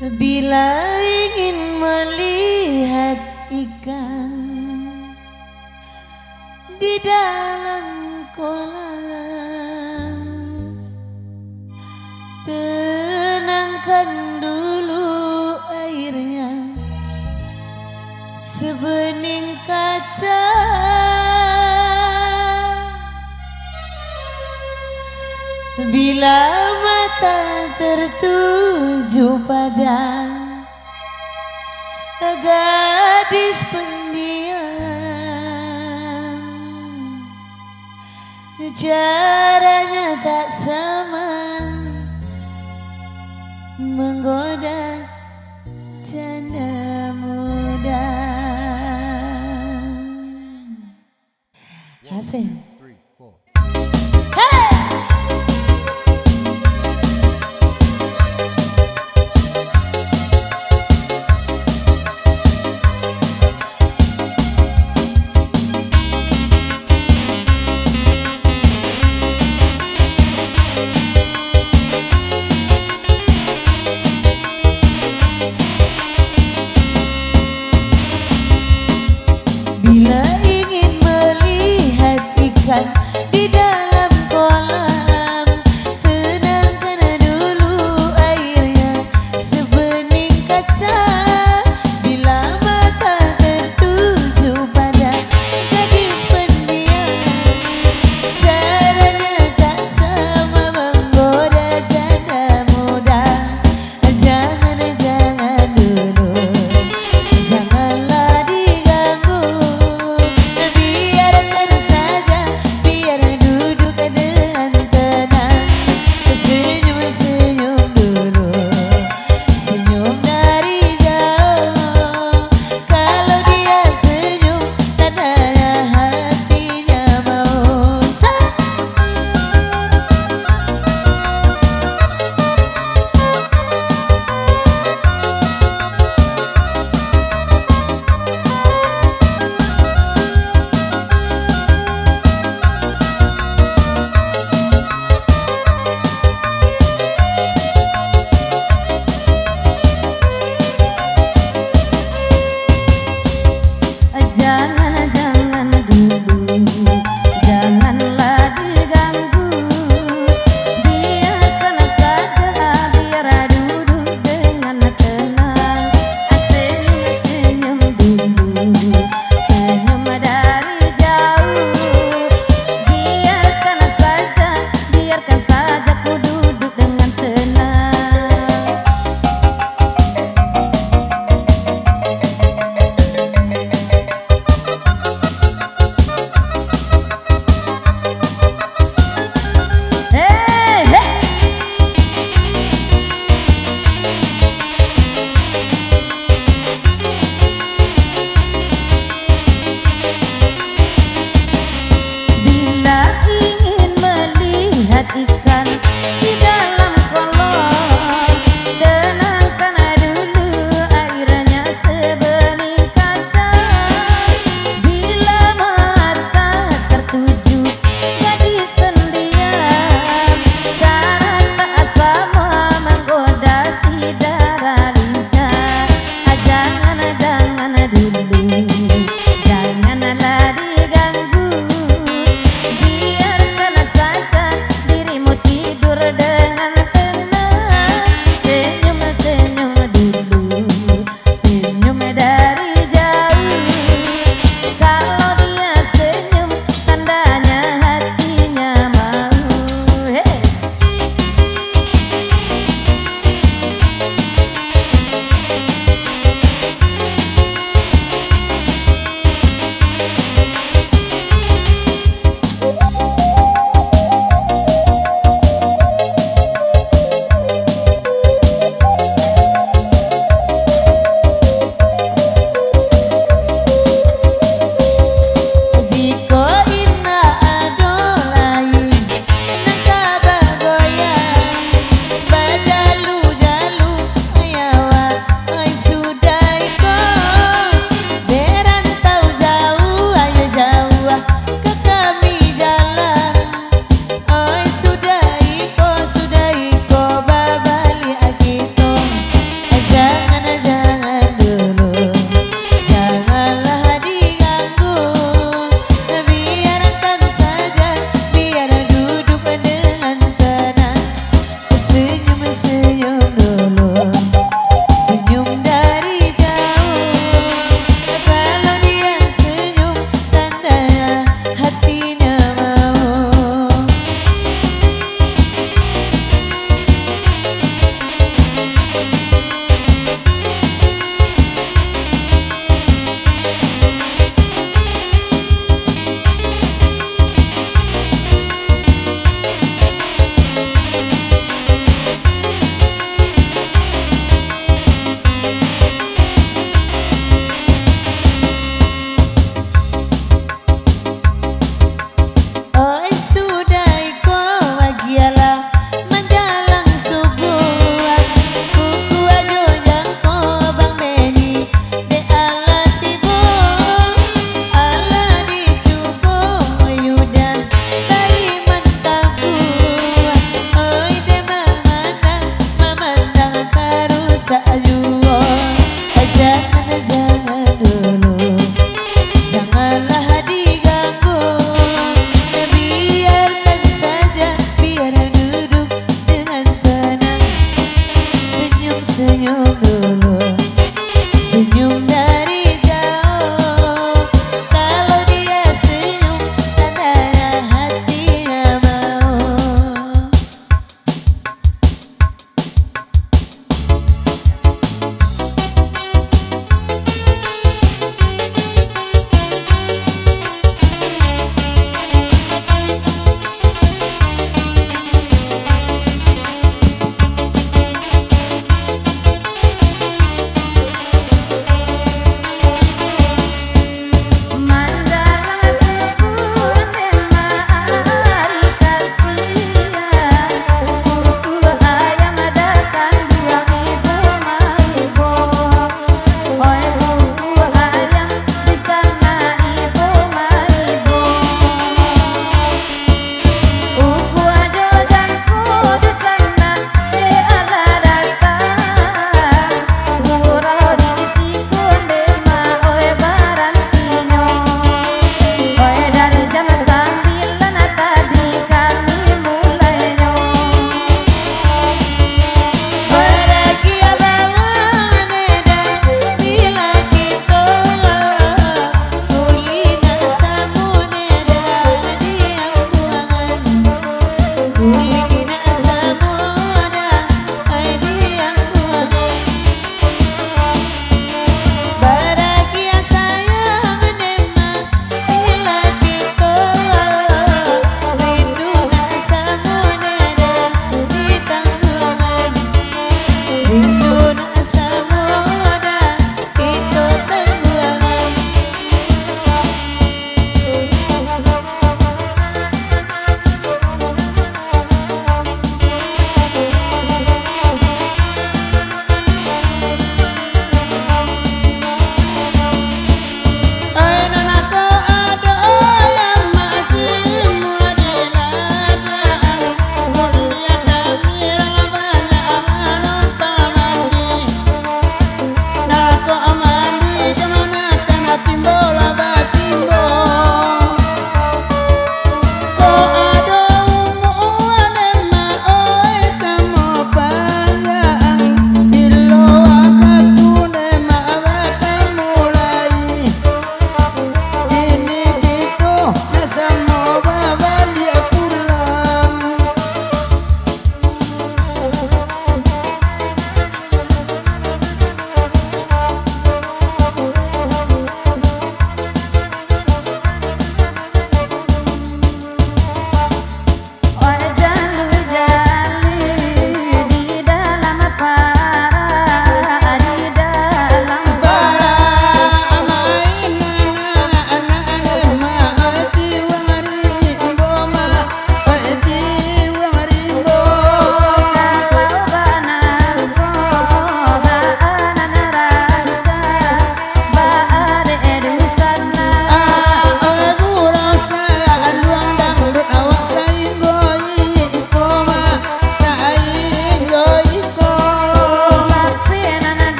Bila ingin melihat ikan di dalam kolam, tenangkan dulu airnya sebening kaca. Bila mata tertuju pada gadis pendiam, caranya tak sama menggoda janda muda. Asik. Bila ingin melihat ikan di dalam kolam, tenangkan dulu airnya sebening kaca. Bila mata tertuju pada gadis pendiam, caranya tak sama menggoda janda muda. Jangan dulu, janganlah diganggu.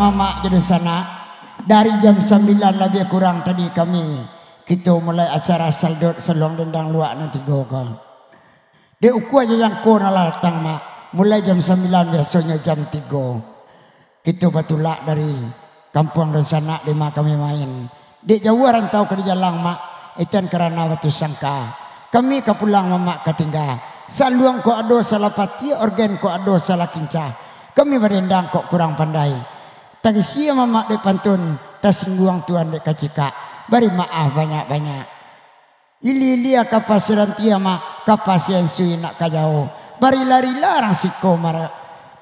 mama jadi sana. Dari jam 9 lebih kurang tadi kami kita mulai acara saldot selong dendang luak nanti gogol. Dia uku aja yang kona latang mak. Mulai jam 9 biasanya jam 3. Kita batulak dari kampung dan sana lima kami main. Dia jauh rantau ke jalan mak. Itan kerana waktu sangka. Kami kapulang mama ketinggal. Saluang ko ado salah pati organ ko ado salah kinca. Kami berendang kok kurang pandai. Tadi siang mama de pantun tasingguang tuan de kacika. Bari maaf banyak-banyak. Ili kapasiran tia mak kapasian sui nak kajau. Bari lari larang siko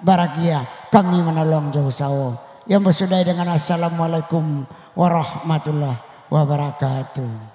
baragia. Kami menolong jauh sawo. Yang bersudai dengan assalamualaikum warahmatullahi wabarakatuh.